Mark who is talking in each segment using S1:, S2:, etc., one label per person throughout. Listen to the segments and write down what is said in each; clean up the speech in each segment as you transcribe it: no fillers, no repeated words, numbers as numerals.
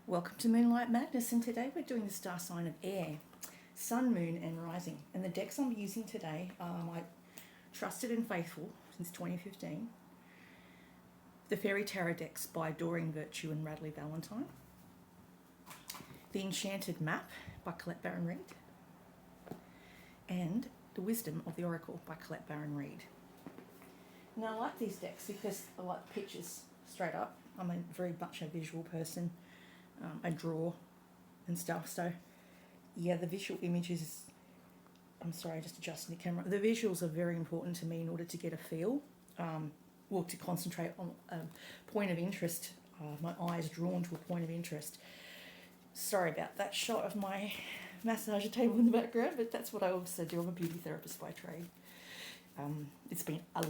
S1: Welcome to Moonlight Madness, and today we're doing the star sign of air, sun, moon, and rising. And the decks I'm using today are my trusted and faithful since 2015, the Fairy Tarot decks by Doreen Virtue and Radley Valentine, the Enchanted Map by Colette Baron Reid, and the Wisdom of the Oracle by Colette Baron Reid. Now I like these decks because I like the pictures straight up. I'm very much a visual person. I draw and stuff, so yeah, the visual images, I'm sorry, just adjusting the camera. The visuals are very important to me in order to get a feel, to concentrate on a point of interest. My eyes drawn to a point of interest. Sorry about that shot of my massager table in the background, but that's what I also do. I'm a beauty therapist by trade. It's been a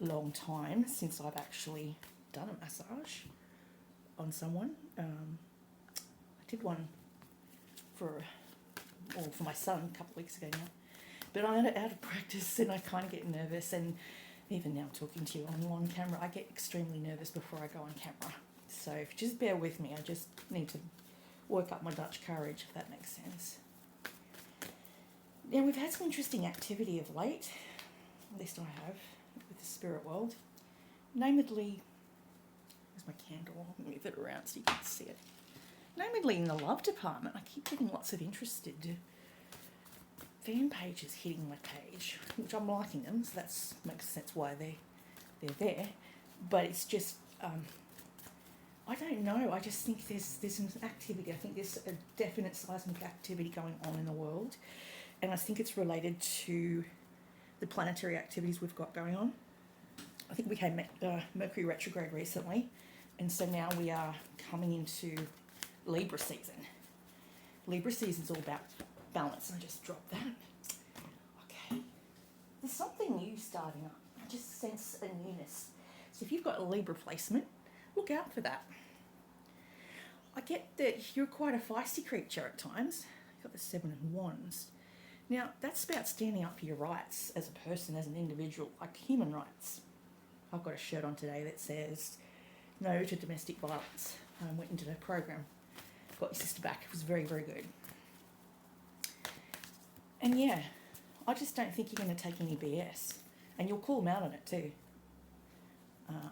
S1: long time since I've actually done a massage on someone. I did one for my son a couple of weeks ago now, but I'm out of practice and I kind of get nervous, and even now talking to you on camera, I get extremely nervous before I go on camera. So just bear with me. I just need to work up my Dutch courage, if that makes sense. Now, we've had some interesting activity of late, at least I have, with the spirit world. Namely, where's my candle? I'll move it around so you can see it. Namely, in the love department, I keep getting lots of interested fan pages hitting my page, which I'm liking them, so that makes sense why they're there. But it's just, I don't know, I just think there's some activity. I think there's a definite seismic activity going on in the world, and I think it's related to the planetary activities we've got going on. I think we had Mercury retrograde recently, and so now we are coming into Libra season. Libra season is all about balance. I just dropped that. Okay. There's something new starting up. I just sense a newness. So if you've got a Libra placement, look out for that. I get that you're quite a feisty creature at times. You've got the Seven of Wands. Now, that's about standing up for your rights as a person, as an individual, like human rights. I've got a shirt on today that says no to domestic violence. I went into the program. Got your sister back. It was very, very good. And yeah, I just don't think you're going to take any BS. And you'll call them out on it too.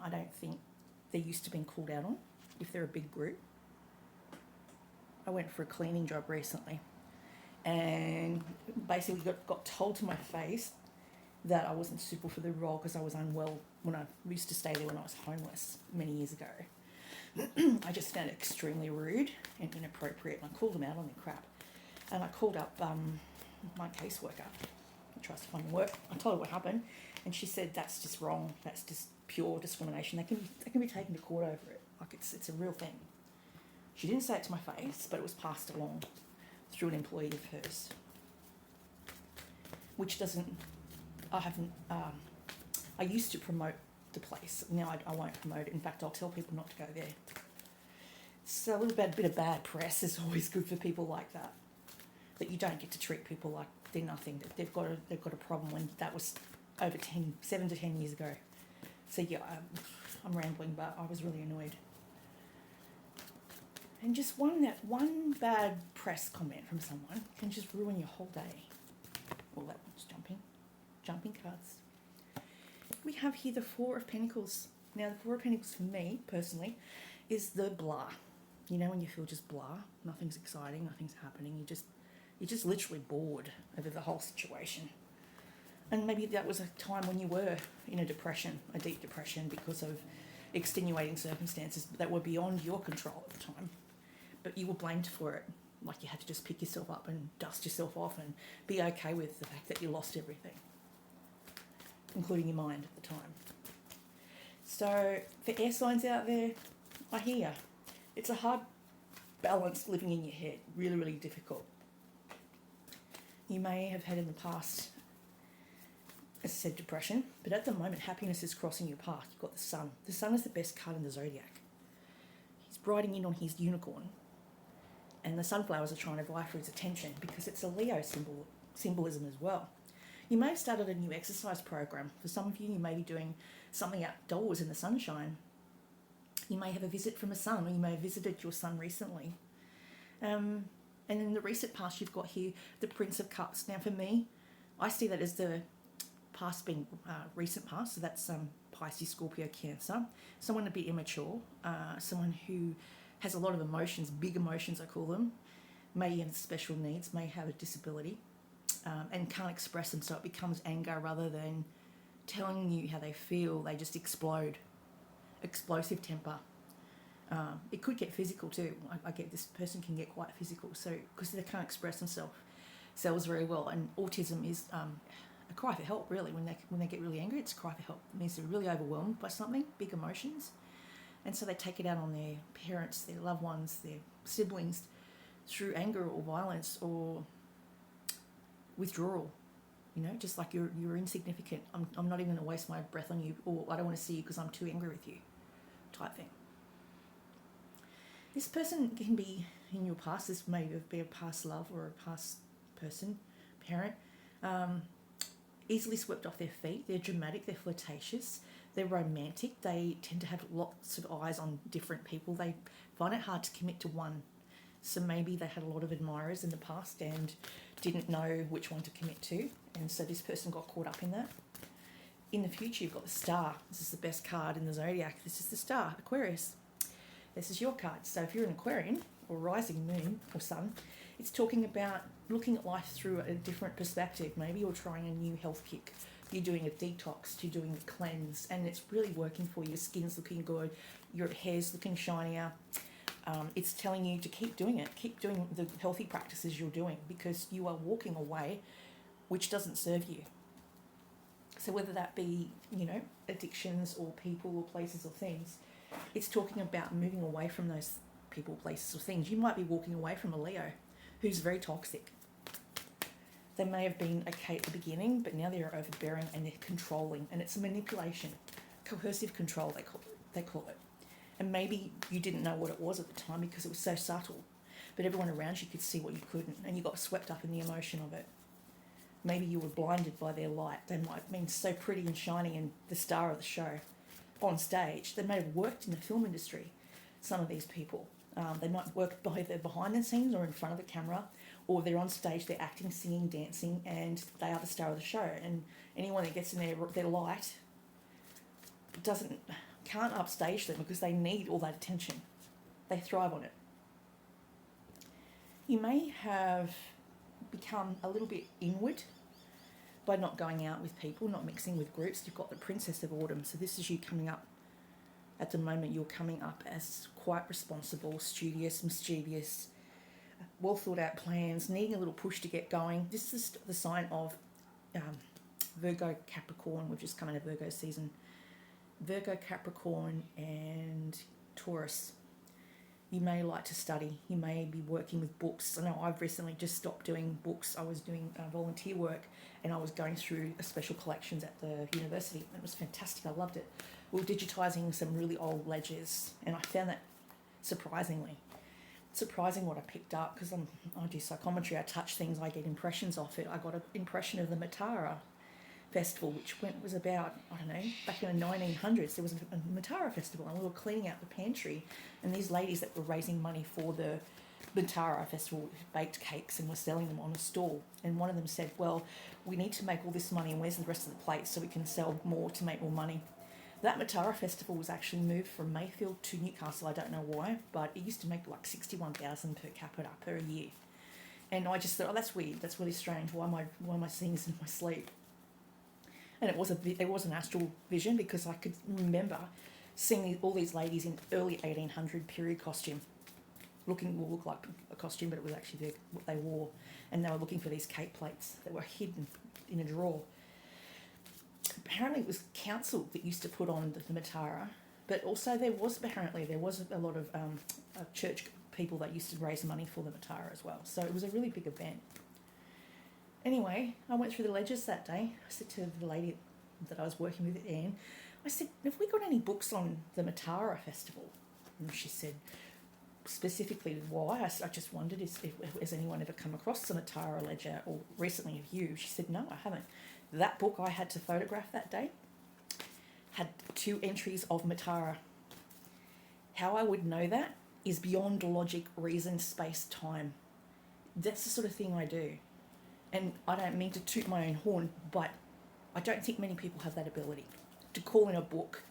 S1: I don't think they're used to being called out on if they're a big group. I went for a cleaning job recently and basically got told to my face that I wasn't suitable for the role because I was unwell when I used to stay there when I was homeless many years ago. I just found it extremely rude and inappropriate, and I called them out on their crap. And I called up my caseworker who tries to find me work. I told her what happened, and she said that's just wrong. That's just pure discrimination. They can be taken to court over it. Like it's a real thing. She didn't say it to my face, but it was passed along through an employee of hers, which doesn't. I used to promote the place. Now I won't promote it. In fact, I'll tell people not to go there. So a little bit of bad press is always good for people like that. That you don't get to treat people like they're nothing. That they've got a problem when that was over 7 to 10 years ago. So yeah, I'm rambling, but I was really annoyed. And just one bad press comment from someone can just ruin your whole day. Well, that one's jumping cards. We have here the Four of Pentacles. Now, the Four of Pentacles for me, personally, is the blah. You know, when you feel just blah, nothing's exciting, nothing's happening, you're just literally bored over the whole situation. And maybe that was a time when you were in a depression, a deep depression, because of extenuating circumstances that were beyond your control at the time. But you were blamed for it. Like you had to just pick yourself up and dust yourself off and be okay with the fact that you lost everything, including your mind at the time. So for air signs out there, I hear you. It's a hard balance living in your head, really, really difficult. You may have had in the past, as I said, depression, but at the moment happiness is crossing your path. You've got the sun. The sun is the best card in the zodiac. He's riding in on his unicorn, and the sunflowers are trying to vie for his attention because it's a Leo symbolism as well. You may have started a new exercise program. For some of you, you may be doing something outdoors in the sunshine. You may have a visit from a son, or you may have visited your son recently. And in the recent past, you've got here the Prince of Cups. Now, for me, I see that as the past being recent past, so that's Pisces, Scorpio, Cancer. Someone a bit immature, someone who has a lot of emotions, big emotions I call them, may have special needs, may have a disability, and can't express them, so it becomes anger rather than telling you how they feel. They just explode. Explosive temper. It could get physical too. I get this person can get quite physical, so because they can't express themselves very well. And autism is a cry for help, really. When they get really angry, it's a cry for help. It means they're really overwhelmed by something, big emotions, and so they take it out on their parents, their loved ones, their siblings, through anger or violence or withdrawal. You know, just like you're insignificant. I'm not even going to waste my breath on you, or I don't want to see you because I'm too angry with you, type thing. This person can be in your past. This may be a past love or a past person, parent. Easily swept off their feet. They're dramatic. They're flirtatious. They're romantic. They tend to have lots of eyes on different people. They find it hard to commit to one. So maybe they had a lot of admirers in the past and didn't know which one to commit to. And so this person got caught up in that. In the future, you've got the Star. This is the best card in the zodiac. This is the Star, Aquarius. This is your card. So if you're an Aquarian or rising moon or sun, it's talking about looking at life through a different perspective. Maybe you're trying a new health kick. You're doing a detox, you're doing a cleanse, and it's really working for you. Your skin's looking good, your hair's looking shinier. It's telling you to keep doing it. Keep doing the healthy practices you're doing, because you are walking away which doesn't serve you. So whether that be, addictions or people or places or things, it's talking about moving away from those people, places or things. You might be walking away from a Leo who's very toxic. They may have been okay at the beginning, but now they're overbearing and they're controlling, and it's a manipulation, coercive control they call it. And maybe you didn't know what it was at the time because it was so subtle, but everyone around you could see what you couldn't, and you got swept up in the emotion of it. Maybe you were blinded by their light. They might have been so pretty and shiny and the star of the show on stage. They may have worked in the film industry, some of these people. They might work behind the scenes or in front of the camera, or they're on stage, they're acting, singing, dancing, and they are the star of the show. And anyone that gets in their light can't upstage them because they need all that attention. They thrive on it. You may have become a little bit inward by not going out with people, not mixing with groups. You've got the Princess of Autumn, so this is you coming up. At the moment, you're coming up as quite responsible, studious, mischievous, well thought out plans, needing a little push to get going. This is the sign of Virgo, Capricorn. We've just come into Virgo season. Virgo, Capricorn and Taurus. You may like to study. You may be working with books. I know I've recently just stopped doing books. I was doing volunteer work, and I was going through special collections at the university. It was fantastic. I loved it. We were digitising some really old ledgers, and I found that surprising what I picked up, because I do psychometry. I touch things, I get impressions off it. I got an impression of the Matara festival, which was about, back in the 1900s, there was a Matara festival, and we were cleaning out the pantry, and these ladies that were raising money for the Matara festival baked cakes and were selling them on a stall, and one of them said, well, we need to make all this money, and where's the rest of the plates so we can sell more to make more money. That Matara festival was actually moved from Mayfield to Newcastle. I don't know why, but it used to make like 61,000 per capita per year. And I just thought, that's weird. That's really strange. Why am I seeing this in my sleep? And it was an astral vision, because I could remember seeing all these ladies in early 1800 period costume, look like a costume, but it was actually what they wore, and they were looking for these cake plates that were hidden in a drawer. Apparently it was council that used to put on the Matara, but also there was a lot of church people that used to raise money for the Matara as well. So it was a really big event. Anyway, I went through the ledgers that day. I said to the lady that I was working with, Anne, I said, have we got any books on the Matara festival? And she said, specifically why? I just wondered, has anyone ever come across the Matara ledger, or recently have you? She said, no, I haven't. That book I had to photograph that day had 2 entries of Matara. How I would know that is beyond logic, reason, space, time. That's the sort of thing I do. And I don't mean to toot my own horn, but I don't think many people have that ability to call in a book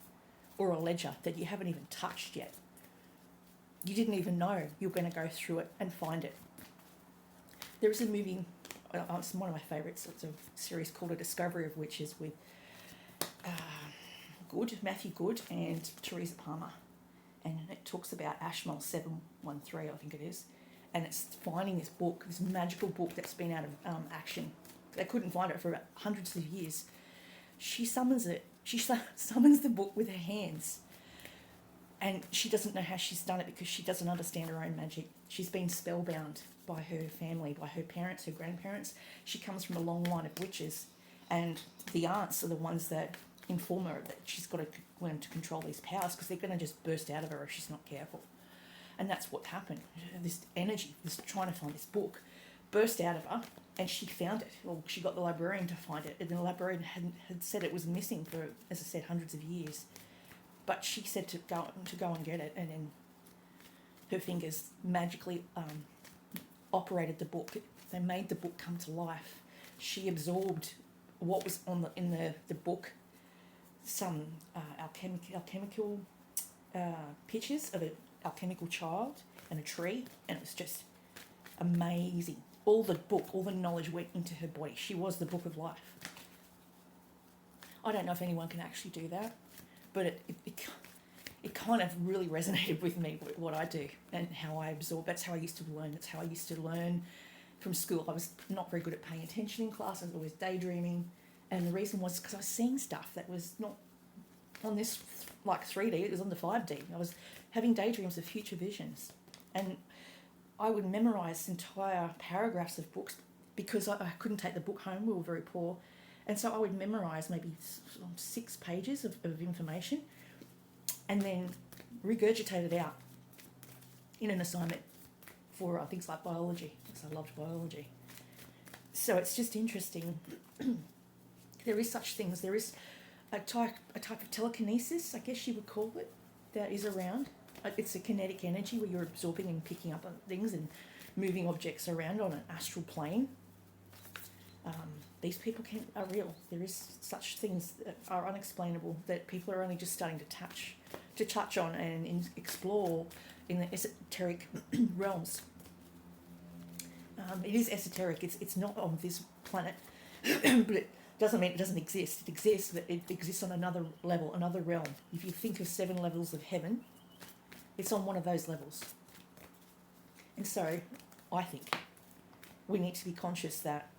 S1: or a ledger that you haven't even touched yet. You didn't even know you're going to go through it and find it. There is a movie, it's one of my favourites, it's a series called A Discovery of Witches with Matthew Good and Teresa Palmer. And it talks about Ashmole 713, I think it is. And it's finding this book, this magical book that's been out of action. They couldn't find it for about hundreds of years. She summons it. She summons the book with her hands. And she doesn't know how she's done it because she doesn't understand her own magic. She's been spellbound by her family, by her parents, her grandparents. She comes from a long line of witches. And the aunts are the ones that inform her that she's got to learn to control these powers because they're going to just burst out of her if she's not careful. And that's what happened. This energy, this trying to find this book, burst out of her, and she found it. Well, she got the librarian to find it, and the librarian had said it was missing for, as I said, hundreds of years. But she said to go and get it, and then her fingers magically operated the book. They made the book come to life. She absorbed what was in the book, some alchemical pictures of an alchemical child and a tree, and it was just amazing. All the book, all the knowledge went into her body. She was the book of life. I don't know if anyone can actually do that, but it kind of really resonated with me, what I do and how I absorb. That's how I used to learn. That's how I used to learn from school. I was not very good at paying attention in class. I was always daydreaming. And the reason was because I was seeing stuff that was not on this, like 3D, it was on the 5D. I was having daydreams of future visions. And I would memorise entire paragraphs of books because I couldn't take the book home. We were very poor. And so I would memorise maybe 6 pages of information and then regurgitate it out in an assignment for things like biology, because I loved biology. So it's just interesting. There is such things. There is a type of telekinesis, I guess you would call it, that is around. It's a kinetic energy where you're absorbing and picking up on things and moving objects around on an astral plane. These people are real. There is such things that are unexplainable that people are only just starting to touch on and explore in the esoteric realms. It is esoteric. It's not on this planet, but it doesn't mean it doesn't exist. It exists, but it exists on another level, another realm. If you think of 7 levels of heaven, it's on one of those levels. And so I think we need to be conscious that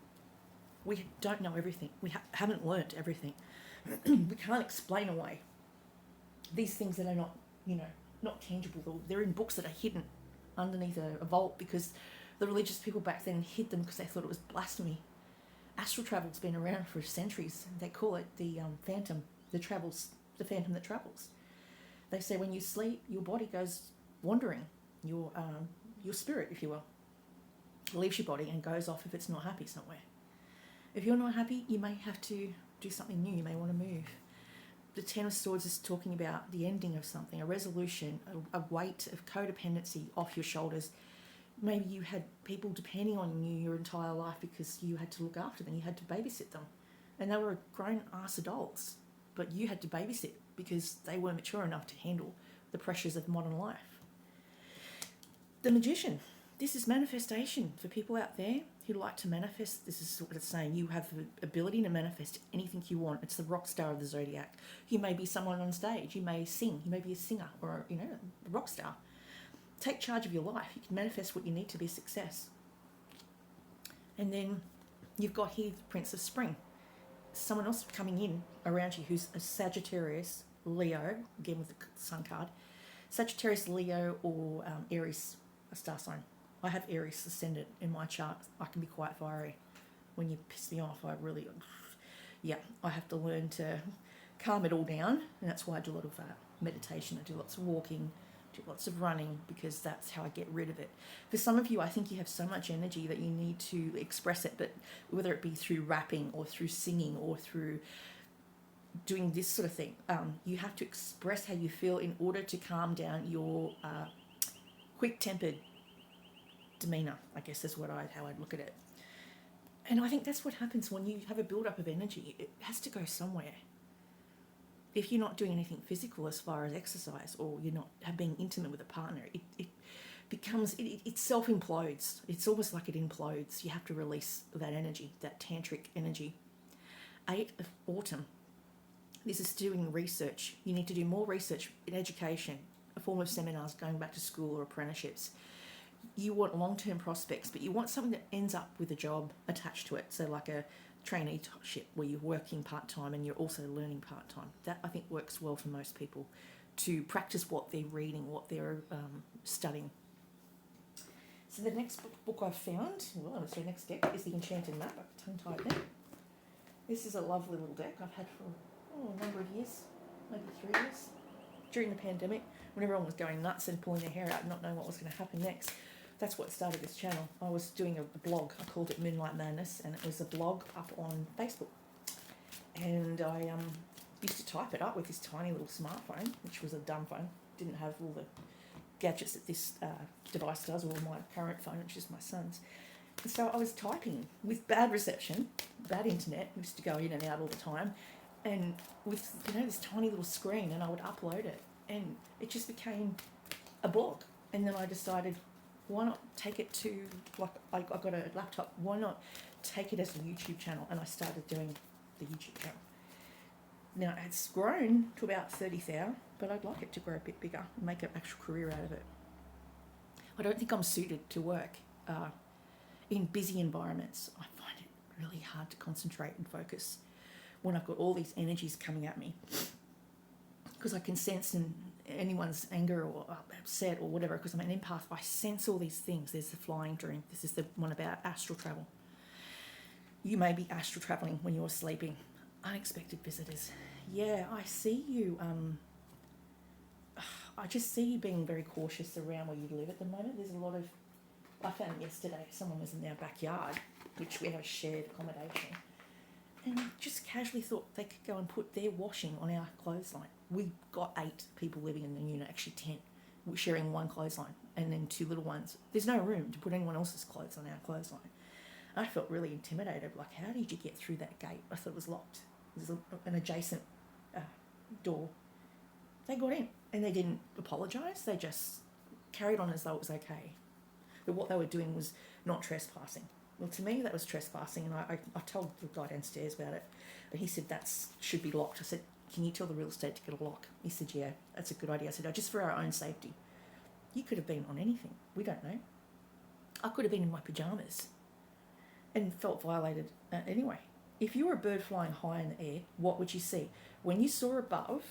S1: we don't know everything. We haven't learnt everything. We can't explain away these things that are not, not tangible. They're in books that are hidden underneath a vault because the religious people back then hid them because they thought it was blasphemy. Astral travel's been around for centuries. They call it the phantom, the phantom that travels. They say when you sleep, your body goes wandering. Your spirit, if you will, leaves your body and goes off if it's not happy somewhere. If you're not happy, you may have to do something new. You may want to move. The Ten of Swords is talking about the ending of something, a resolution, a weight of codependency off your shoulders. Maybe you had people depending on you your entire life because you had to look after them, you had to babysit them. And they were grown-ass adults, but you had to babysit because they weren't mature enough to handle the pressures of modern life. The Magician. This is manifestation for people out there who like to manifest. This is what it's saying. You have the ability to manifest anything you want. It's the rock star of the zodiac. You may be someone on stage. You may sing. You may be a singer or, a rock star. Take charge of your life. You can manifest what you need to be a success. And then you've got here the Prince of Spring. Someone else coming in around you who's a Sagittarius, Leo, again with the Sun card. Sagittarius, Leo, or Aries, a star sign. I have Aries ascendant in my chart. I can be quite fiery. When you piss me off, I have to learn to calm it all down. And that's why I do a lot of meditation. I do lots of walking, do lots of running, because that's how I get rid of it. For some of you, I think you have so much energy that you need to express it, but whether it be through rapping or through singing or through doing this sort of thing. You have to express how you feel in order to calm down your quick-tempered demeanor, I guess is how I'd look at it. And I think that's what happens when you have a build-up of energy. It has to go somewhere. If you're not doing anything physical as far as exercise, or you're not being intimate with a partner, it becomes, it self-implodes. It's almost like it implodes. You have to release that energy, that tantric energy. 8 of autumn. This is doing research. You need to do more research in education, a form of seminars, going back to school or apprenticeships. You want long-term prospects, but you want something that ends up with a job attached to it. So like a traineeship where you're working part-time and you're also learning part-time. That, I think, works well for most people, to practice what they're reading, what they're studying. So the next book I've found, the next deck, is the Enchanted Map. I've tongue-tied there. This is a lovely little deck I've had for a number of years, maybe 3 years. During the pandemic, when everyone was going nuts and pulling their hair out and not knowing what was going to happen next, that's what started this channel. I was doing a blog. I called it Moonlight Madness, and it was a blog up on Facebook. And I used to type it up with this tiny little smartphone, which was a dumb phone. Didn't have all the gadgets that this device does, or my current phone, which is my son's. And so I was typing with bad reception, bad internet. I used to go in and out all the time, and with this tiny little screen, and I would upload it, and it just became a blog. And then I decided, why not take it to, like, I got a laptop, why not take it as a YouTube channel? And I started doing the YouTube channel. Now, it's grown to about 30,000, but I'd like it to grow a bit bigger and make an actual career out of it. I don't think I'm suited to work in busy environments. I find it really hard to concentrate and focus when I've got all these energies coming at me, because I can sense in anyone's anger or upset or whatever, because I'm an empath. I sense all these things. There's the flying dream. This is the one about astral travel. You may be astral traveling when you're sleeping. Unexpected visitors. Yeah, I see you. I just see you being very cautious around where you live at the moment. There's a lot of, I found yesterday someone was in our backyard, which we have a shared accommodation, and just casually thought they could go and put their washing on our clothesline. We got 8 people living in the unit, actually 10. We're sharing one clothesline and then 2 little ones. There's no room to put anyone else's clothes on our clothesline. I felt really intimidated. Like, how did you get through that gate? I thought it was locked. There's an adjacent door. They got in and they didn't apologise. They just carried on as though it was okay. But what they were doing was not trespassing. Well, to me, that was trespassing, and I told the guy downstairs about it, but he said that should be locked. I said, can you tell the real estate to get a lock? He said, yeah, that's a good idea. I said, just for our own safety. You could have been on anything. We don't know. I could have been in my pyjamas and felt violated anyway. If you were a bird flying high in the air, what would you see? When you soar above,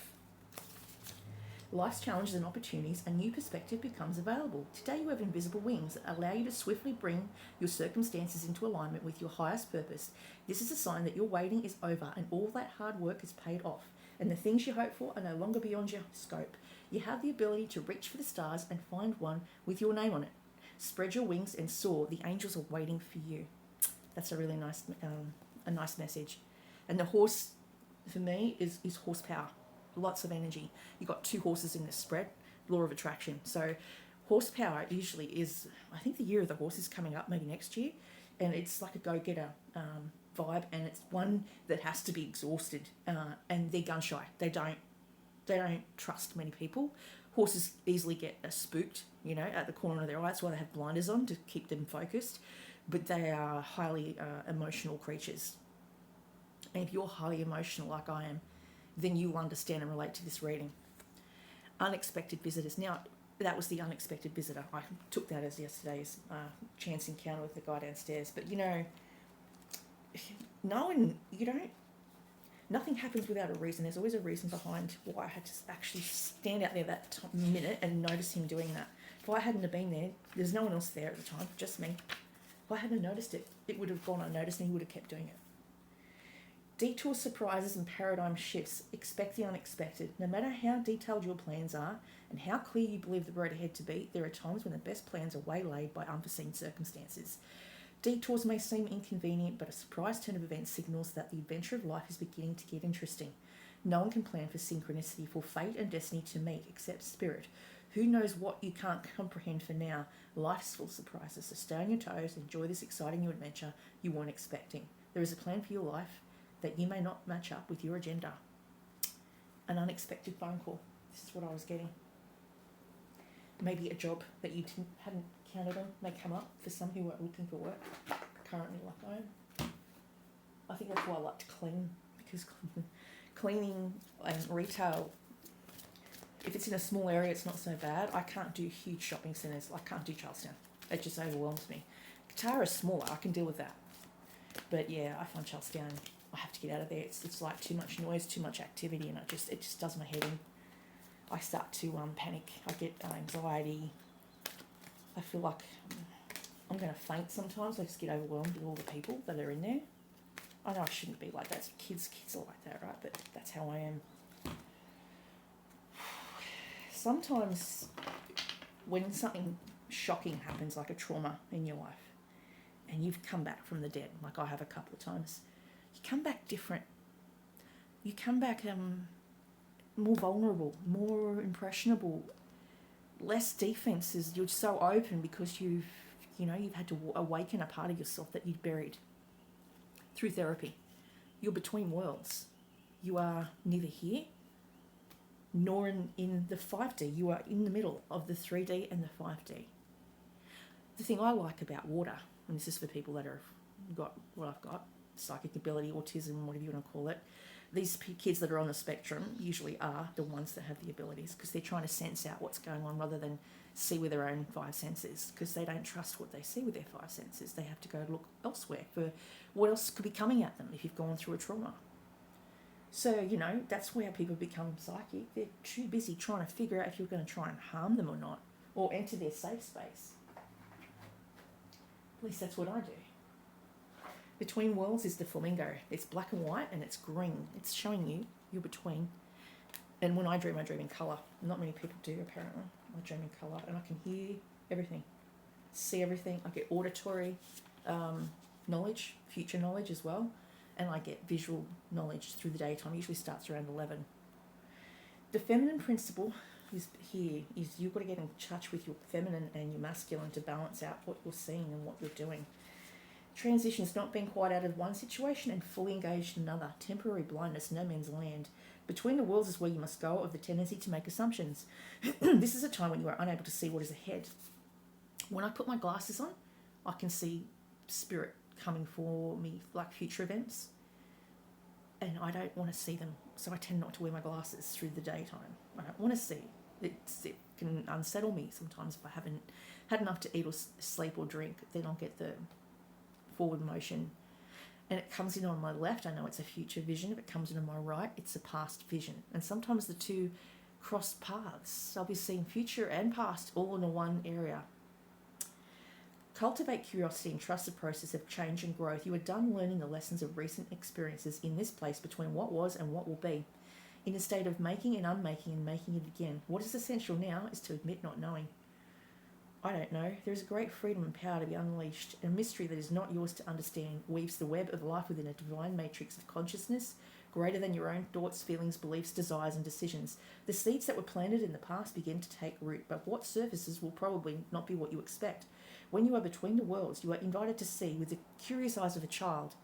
S1: life's challenges and opportunities, a new perspective becomes available. Today you have invisible wings that allow you to swiftly bring your circumstances into alignment with your highest purpose. This is a sign that your waiting is over and all that hard work is paid off, and the things you hope for are no longer beyond your scope. You have the ability to reach for the stars and find one with your name on it. Spread your wings and soar. The angels are waiting for you. That's a really nice message. And the horse, for me, is horsepower. Lots of energy. You've got 2 horses in this spread, law of attraction. So horsepower usually is, I think the year of the horse is coming up, maybe next year, and it's like a go-getter vibe, and it's one that has to be exhausted, and they're gun shy. They don't trust many people. Horses easily get spooked, at the corner of their eye. That's why they have blinders on, to keep them focused. But they are highly emotional creatures. And if you're highly emotional like I am, then you will understand and relate to this reading. Unexpected visitors. Now, that was the unexpected visitor. I took that as yesterday's chance encounter with the guy downstairs. But, nothing happens without a reason. There's always a reason behind why I had to actually stand out there that minute and notice him doing that. If I hadn't have been there, there's no one else there at the time, just me. If I hadn't noticed it, it would have gone unnoticed and he would have kept doing it. Detour surprises and paradigm shifts. Expect the unexpected. No matter how detailed your plans are and how clear you believe the road ahead to be, there are times when the best plans are waylaid by unforeseen circumstances. Detours may seem inconvenient, but a surprise turn of events signals that the adventure of life is beginning to get interesting. No one can plan for synchronicity, for fate and destiny to meet except spirit. Who knows what you can't comprehend for now? Life's full of surprises, so stay on your toes, enjoy this exciting new adventure you weren't expecting. There is a plan for your life that you may not match up with your agenda. An unexpected phone call. This is what I was getting. Maybe a job that you hadn't counted on may come up for some who are looking for work currently, like I am. I think that's why I like to clean, because cleaning and retail, if it's in a small area, it's not so bad. I can't do huge shopping centres. I can't do Charlestown. It just overwhelms me. Katara is smaller. I can deal with that. But yeah, I find Charlestown, I have to get out of there. It's like too much noise, too much activity, and it just does my head in. I start to panic. I get anxiety. I feel like I'm going to faint sometimes. I just get overwhelmed with all the people that are in there. I know I shouldn't be like that. Kids are like that, right? But that's how I am. Sometimes when something shocking happens, like a trauma in your life, and you've come back from the dead, like I have a couple of times, you come back different. You come back more vulnerable, more impressionable, less defenses. You're so open because you've had to awaken a part of yourself that you'd buried through therapy. You're between worlds. You are neither here nor in the 5D. You are in the middle of the 3D and the 5D. The thing I like about water, and this is for people that have got what I've got, psychic ability, autism, whatever you want to call it, these kids that are on the spectrum usually are the ones that have the abilities, because they're trying to sense out what's going on rather than see with their own five senses, because they don't trust what they see with their five senses. They have to go look elsewhere for what else could be coming at them if you've gone through a trauma. So, that's where people become psychic. They're too busy trying to figure out if you're going to try and harm them or not, or enter their safe space. At least that's what I do. Between worlds is the flamingo. It's black and white and it's green. It's showing you're between. And when I dream in colour. Not many people do, apparently. I dream in colour and I can hear everything, see everything. I get auditory knowledge, future knowledge as well. And I get visual knowledge through the daytime. It usually starts around 11. The feminine principle is you've got to get in touch with your feminine and your masculine to balance out what you're seeing and what you're doing. Transition is not being quite out of one situation and fully engaged in another. Temporary blindness, no man's land. Between the worlds is where you must go of the tendency to make assumptions. This is a time when you are unable to see what is ahead. When I put my glasses on, I can see spirit coming for me, like future events. And I don't want to see them, so I tend not to wear my glasses through the daytime. I don't want to see. It can unsettle me sometimes if I haven't had enough to eat or sleep or drink. Then I'll get the forward motion, and it comes in on my left, I know it's a future vision. If it comes in on my right, it's a past vision. And sometimes the two cross paths. I'll be seeing future and past all in one area. Cultivate curiosity and trust the process of change and growth. You are done learning the lessons of recent experiences in this place between what was and what will be. In a state of making and unmaking and making it again. What is essential now is to admit not knowing. I don't know. There is a great freedom and power to be unleashed. A mystery that is not yours to understand weaves the web of life within a divine matrix of consciousness, greater than your own thoughts, feelings, beliefs, desires, and decisions. The seeds that were planted in the past begin to take root, but what surfaces will probably not be what you expect. When you are between the worlds, you are invited to see, with the curious eyes of a child,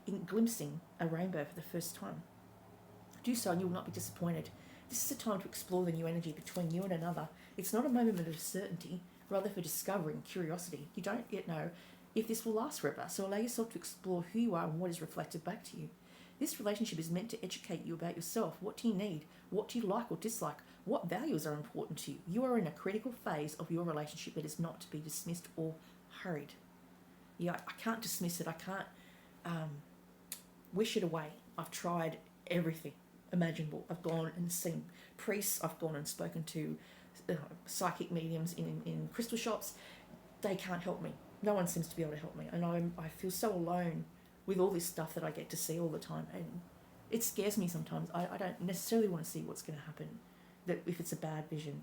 S1: in glimpsing a rainbow for the first time. Do so and you will not be disappointed. This is a time to explore the new energy between you and another. It's not a moment of certainty, rather for discovery and curiosity. You don't yet know if this will last forever, so allow yourself to explore who you are and what is reflected back to you. This relationship is meant to educate you about yourself. What do you need? What do you like or dislike? What values are important to you? You are in a critical phase of your relationship that is not to be dismissed or hurried. Yeah, I can't dismiss it. I can't wish it away. I've tried everything imaginable. I've gone and seen priests. I've gone and spoken to psychic mediums in crystal shops. They can't help me. No one seems to be able to help me. And I feel so alone with all this stuff that I get to see all the time. And it scares me sometimes. I don't necessarily want to see what's going to happen. That if it's a bad vision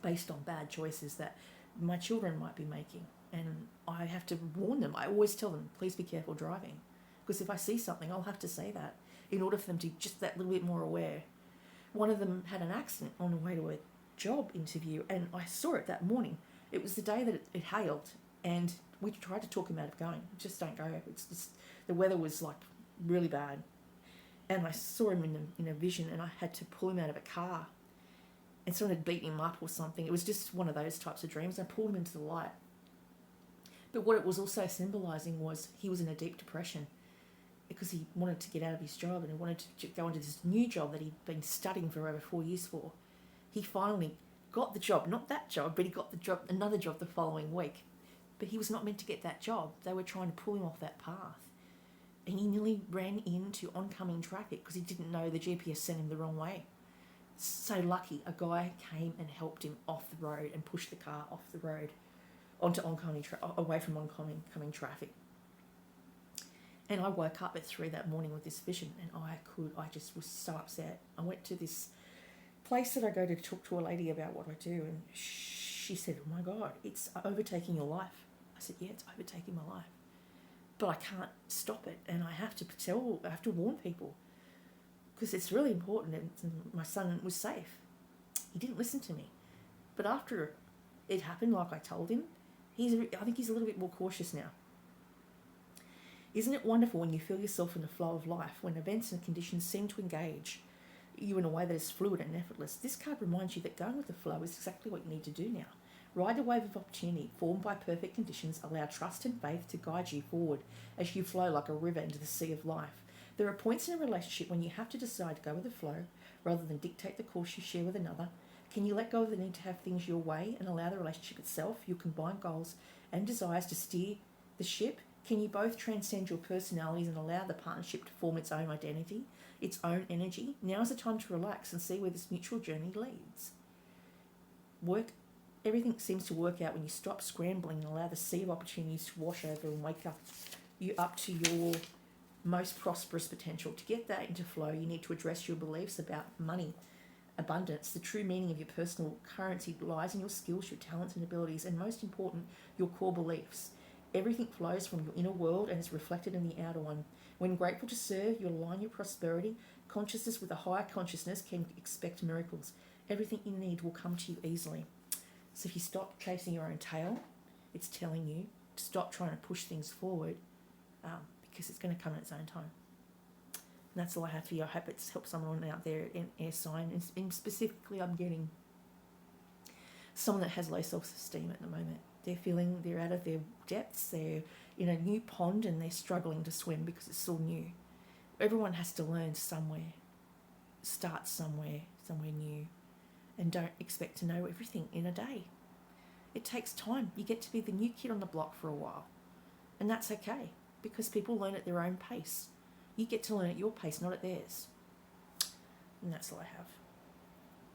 S1: based on bad choices that my children might be making. And I have to warn them. I always tell them, please be careful driving. Because if I see something, I'll have to say that. in order for them to be just that little bit more aware. One of them had an accident on the way to a job interview, and I saw it that morning. It was the day that it hailed, and we tried to talk him out of going. Just don't go. It's just, the weather was like really bad, and I saw him in a vision, and I had to pull him out of a car, and someone had beaten him up or something. It was just one of those types of dreams. I pulled him into the light. But what it was also symbolising was he was in a deep depression because he wanted to get out of his job and he wanted to go into this new job that he'd been studying for over 4 years for. He finally got the job, not that job, but he got the job, another job the following week. But he was not meant to get that job. They were trying to pull him off that path. And he nearly ran into oncoming traffic because he didn't know the GPS sent him the wrong way. So lucky, a guy came and helped him off the road and pushed the car off the road onto away from oncoming traffic. And I woke up at 3 that morning with this vision, and I just was so upset. I went to this place that I go to talk to a lady about what I do, and she said, "Oh my God, it's overtaking your life." I said, "Yeah, it's overtaking my life, but I can't stop it, and I have to warn people because it's really important." And my son was safe. He didn't listen to me, but after it happened, like I told him, I think he's a little bit more cautious now. Isn't it wonderful when you feel yourself in the flow of life, when events and conditions seem to engage you in a way that is fluid and effortless? This card reminds you that going with the flow is exactly what you need to do now. Ride the wave of opportunity formed by perfect conditions. Allow trust and faith to guide you forward as you flow like a river into the sea of life. There are points in a relationship when you have to decide to go with the flow rather than dictate the course you share with another. Can you let go of the need to have things your way and allow the relationship itself, your combined goals and desires, to steer the ship? Can you both transcend your personalities and allow the partnership to form its own identity, its own energy? Now is the time to relax and see where this mutual journey leads. Everything seems to work out when you stop scrambling and allow the sea of opportunities to wash over and wake you up to your most prosperous potential. To get that into flow, you need to address your beliefs about money, abundance. The true meaning of your personal currency lies in your skills, your talents and abilities, and most important, your core beliefs. Everything flows from your inner world and is reflected in the outer one. When grateful to serve, you align your prosperity. Consciousness with a higher consciousness can expect miracles. Everything you need will come to you easily. So if you stop chasing your own tail, it's telling you to stop trying to push things forward because it's going to come in its own time. And that's all I have for you. I hope it's helped someone out there in air sign. And specifically, I'm getting someone that has low self-esteem at the moment. They're feeling they're out of their depths. They're in a new pond and they're struggling to swim because it's all new. Everyone has to learn somewhere, start somewhere new, and don't expect to know everything in a day. It takes time. You get to be the new kid on the block for a while, and that's okay because people learn at their own pace. You get to learn at your pace, not at theirs. And that's all I have.